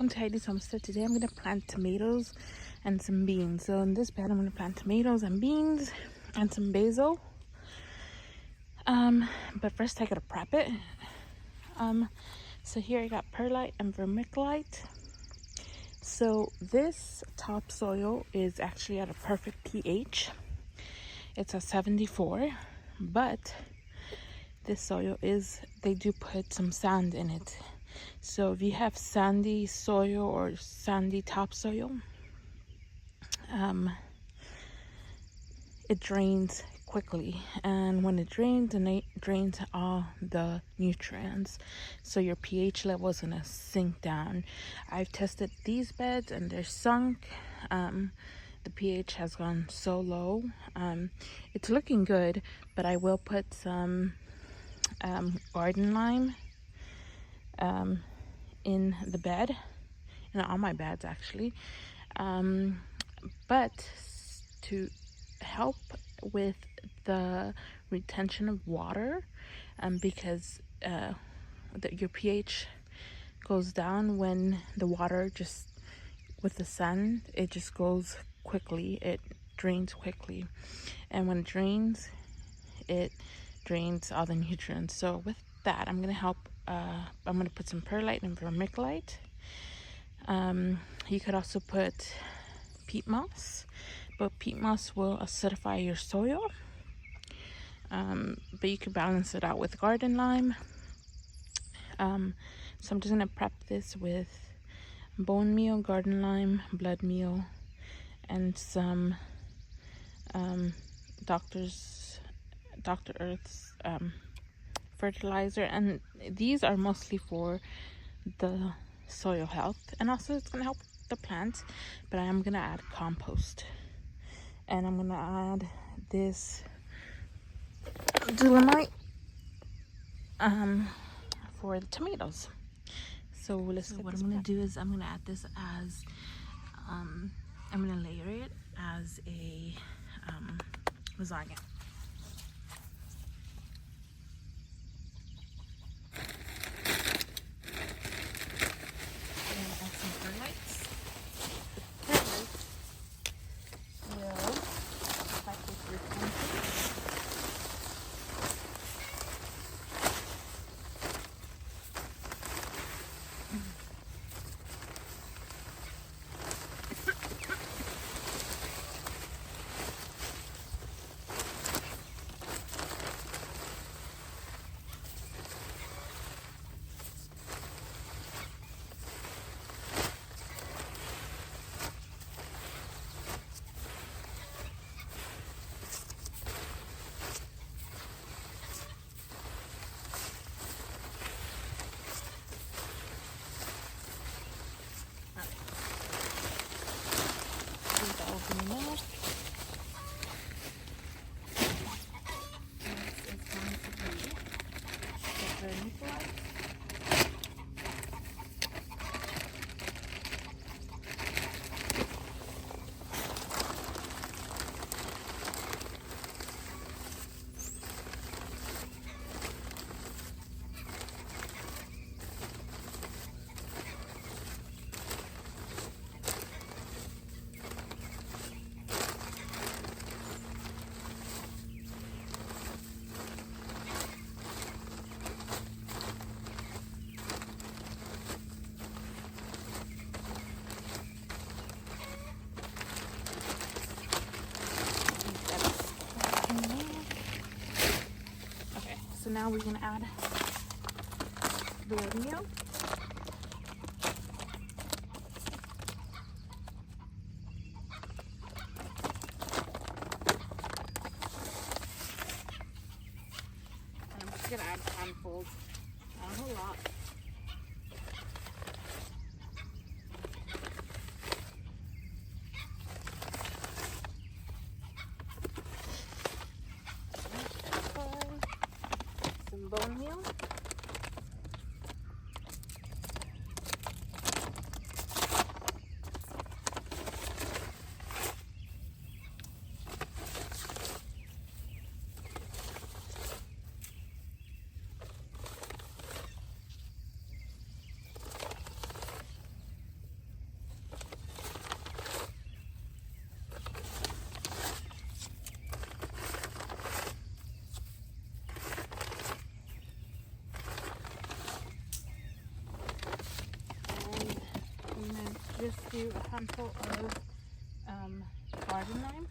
welcome to Heidi's Homestead. Today I'm going to plant tomatoes and some beans. So in this bed I'm going to plant tomatoes and beans and some basil. But first I got to prep it. So here I got perlite and vermiculite. So this topsoil is actually at a perfect pH. It's a 74, but this soil they do put some sand in it. So if you have sandy soil or sandy topsoil, it drains quickly, and when it drains all the nutrients, so your pH level is gonna sink down. I've tested these beds and they're sunk. The pH has gone so low. It's looking good, but I will put some garden lime in the bed, in all my beds actually, but to help with the retention of water, because your pH goes down when the water just with the sun, it just goes quickly, it drains quickly, and when it drains all the nutrients. So with that, I'm gonna help. I'm gonna put some perlite and vermiculite. You could also put peat moss, but peat moss will acidify your soil. But you can balance it out with garden lime. So I'm just gonna prep this with bone meal, garden lime, blood meal, and some Dr. Earth's fertilizer. And these are mostly for the soil health, and also it's gonna help the plants. But I am gonna add compost, and I'm gonna add this dolomite for the tomatoes. So what I'm gonna do is I'm gonna add this as I'm gonna layer it as a lasagna. So now we're gonna add the meal. And I'm just gonna add handfuls, not a whole lot. Some bone meal. just do a handful of garden lime.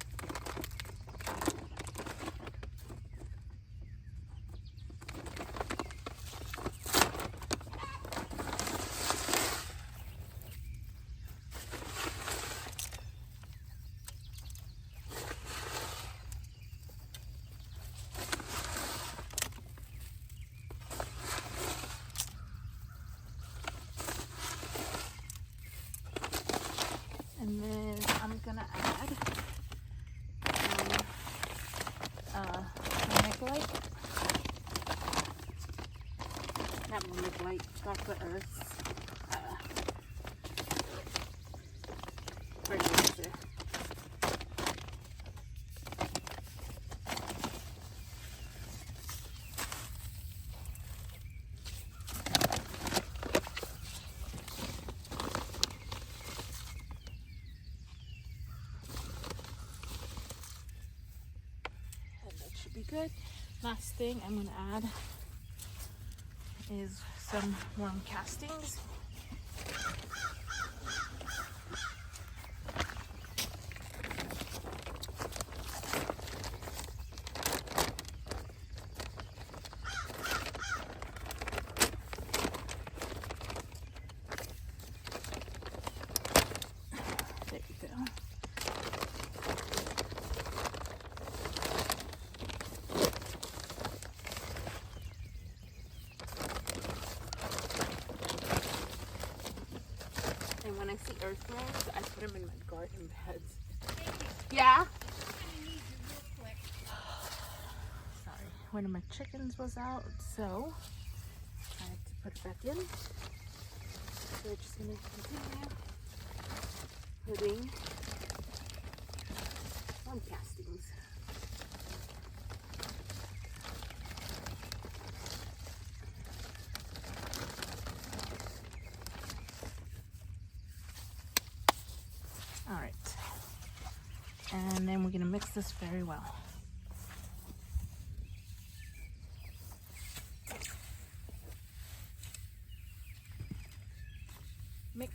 And then I'm gonna add vermiculite. Not vermiculite, Dr. Earth's fertilizer. Be good. Last thing I'm going to add is some worm castings. There you go. And when I see earthworms, I put them in my garden beds. Yeah? Sorry, one of my chickens was out, so I had to put it back in. So we're just gonna continue putting worm castings. All right, and then we're gonna mix this very well. Mix.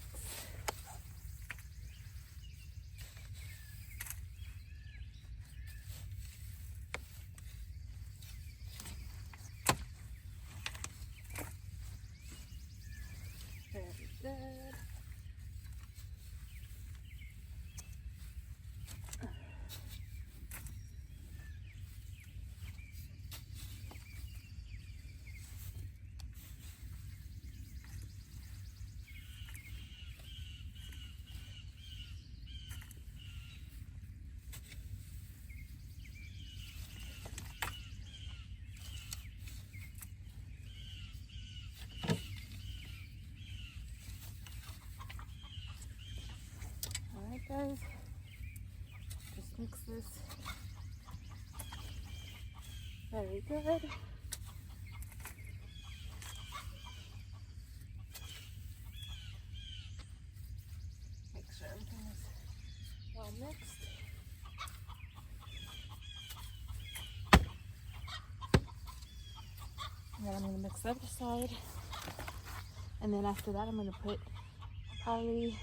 Very good. Alright guys, just mix this very good. Make sure everything is well mixed. And then I'm going to mix the other side. And then after that I'm going to put probably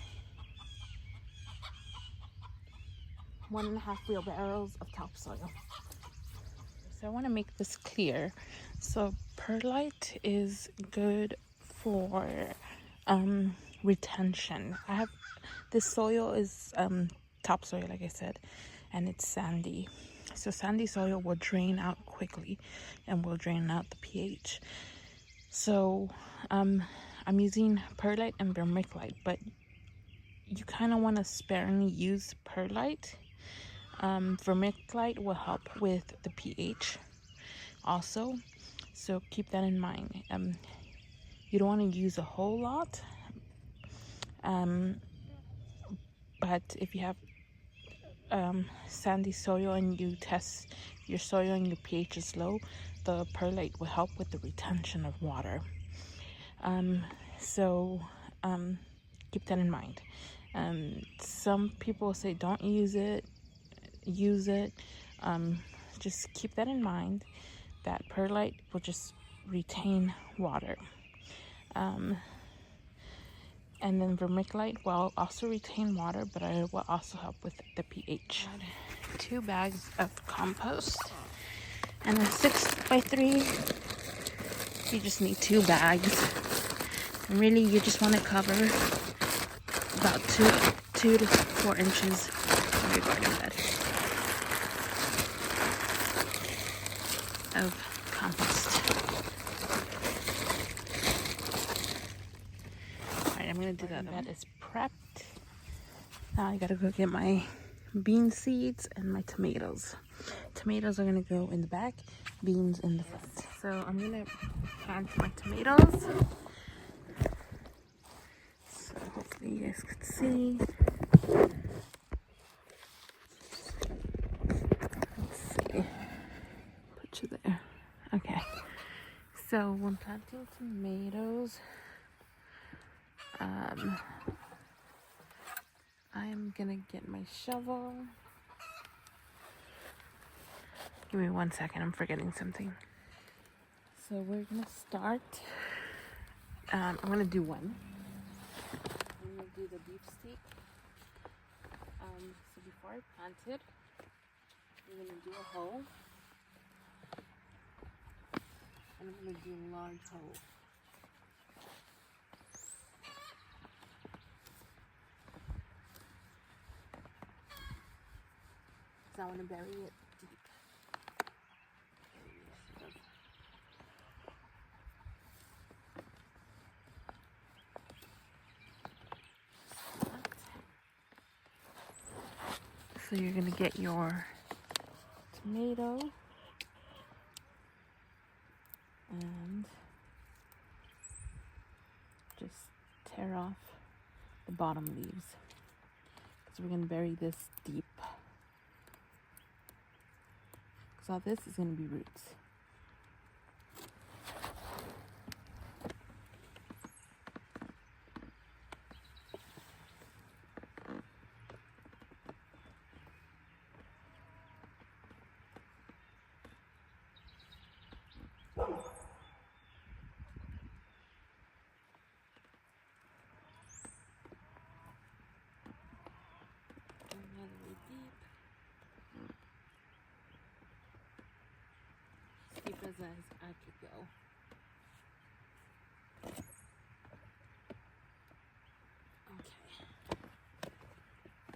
1.5 wheelbarrows of topsoil. So I want to make this clear. So perlite is good for retention. I have this soil is topsoil, like I said, and it's sandy. So sandy soil will drain out quickly and will drain out the pH. So I'm using perlite and vermiculite, but you kind of want to sparingly use perlite. Vermiculite will help with the pH also, so keep that in mind. You don't want to use a whole lot, but if you have sandy soil and you test your soil and your pH is low, the perlite will help with the retention of water. So keep that in mind. Some people say don't use it, use it. Just keep that in mind, that perlite will just retain water. And then vermiculite will also retain water, but it will also help with the pH. 2 bags of compost and a 6x3. You just need 2 bags. And really, you just want to cover about 2 to 4 inches of your garden bed of compost. Alright, I'm going to do that. That is prepped. Now I gotta go get my bean seeds and my tomatoes. Tomatoes are gonna go in the back, beans in the front. So I'm gonna plant my tomatoes. So hopefully you guys can see. Let's see. Put you there. Okay. So when planting tomatoes, I'm gonna get my shovel. Give me 1 second, I'm forgetting something. So we're gonna start. I'm gonna do one. I'm gonna do the beef steak. So before I plant it, I'm gonna do a hole. And I'm gonna do a large hole. So I want to bury it deep. So you're going to get your tomato and just tear off the bottom leaves, because we're going to bury this deep. So all this is going to be roots. Deep as I could go. Okay.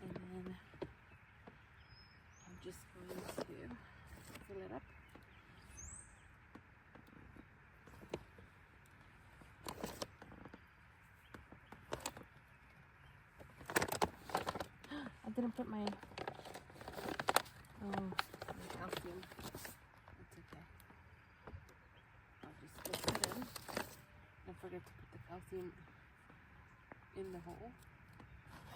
And then I'm just going to fill it up. I didn't put my calcium. It's okay. I'll just put it in. Don't forget to put the calcium in the hole.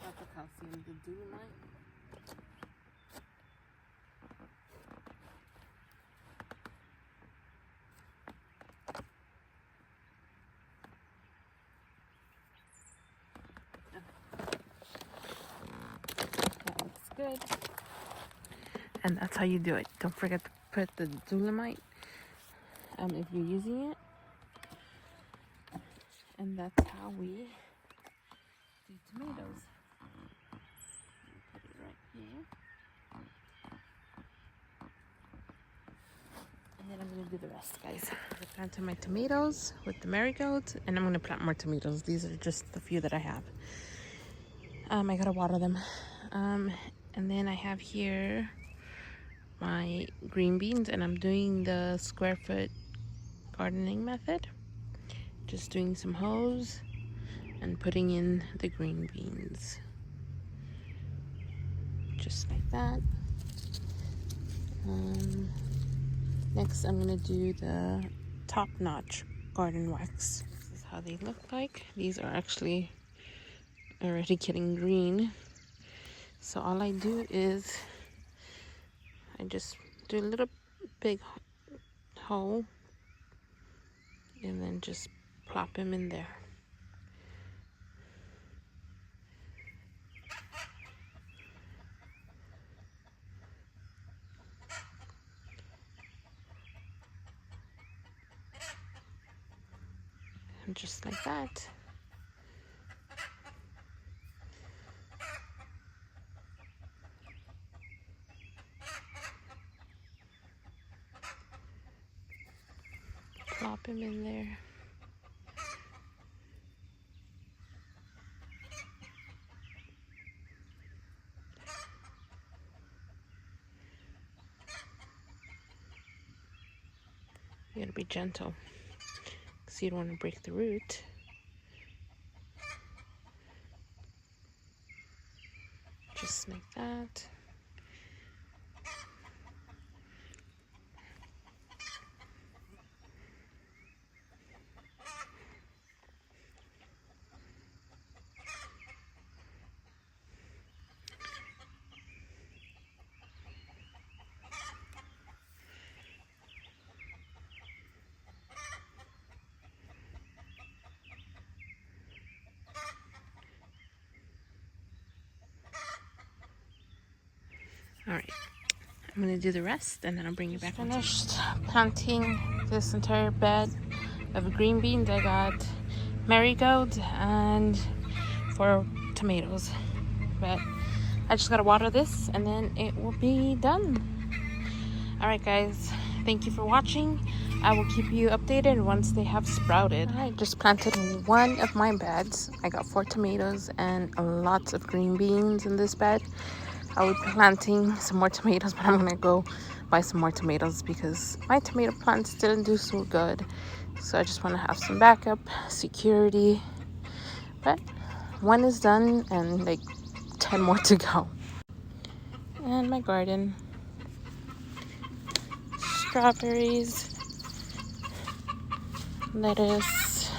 Not the calcium, the dolomite. That looks good. And that's how you do it. Don't forget to put the dolomite if you're using it. And that's how we do tomatoes. Put it right here. And then I'm going to do the rest, guys. I planted my tomatoes with the marigolds, and I'm going to plant more tomatoes. These are just the few that I have. I got to water them. And then I have here my green beans, and I'm doing the square foot gardening method. Just doing some hoes and putting in the green beans. Just like that. Next, I'm gonna do the Top Notch garden wax. This is how they look like. These are actually already getting green. So all I do is I just do a little big hole and then just plop him in there. And just like that. pop him in there. You gotta be gentle, because you don't want to break the root. Just like that. All right, I'm gonna do the rest and then I'll bring you back. Finished planting this entire bed of green beans. I got marigolds and 4 tomatoes, but I just gotta water this and then it will be done. All right, guys, thank you for watching. I will keep you updated once they have sprouted. I just planted one of my beds. I got 4 tomatoes and lots of green beans in this bed. I'll be planting some more tomatoes, but I'm gonna go buy some more tomatoes because my tomato plants didn't do so good. So I just want to have some backup, security. But one is done and like 10 more to go. And my garden. Strawberries, lettuce,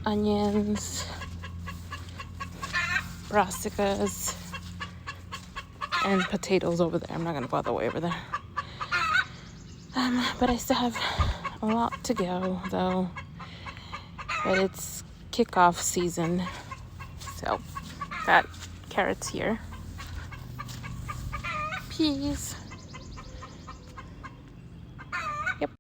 onions, brassicas, and potatoes over there. I'm not gonna bother way over there. But I still have a lot to go though. But it's kickoff season. So got carrots here. Peas.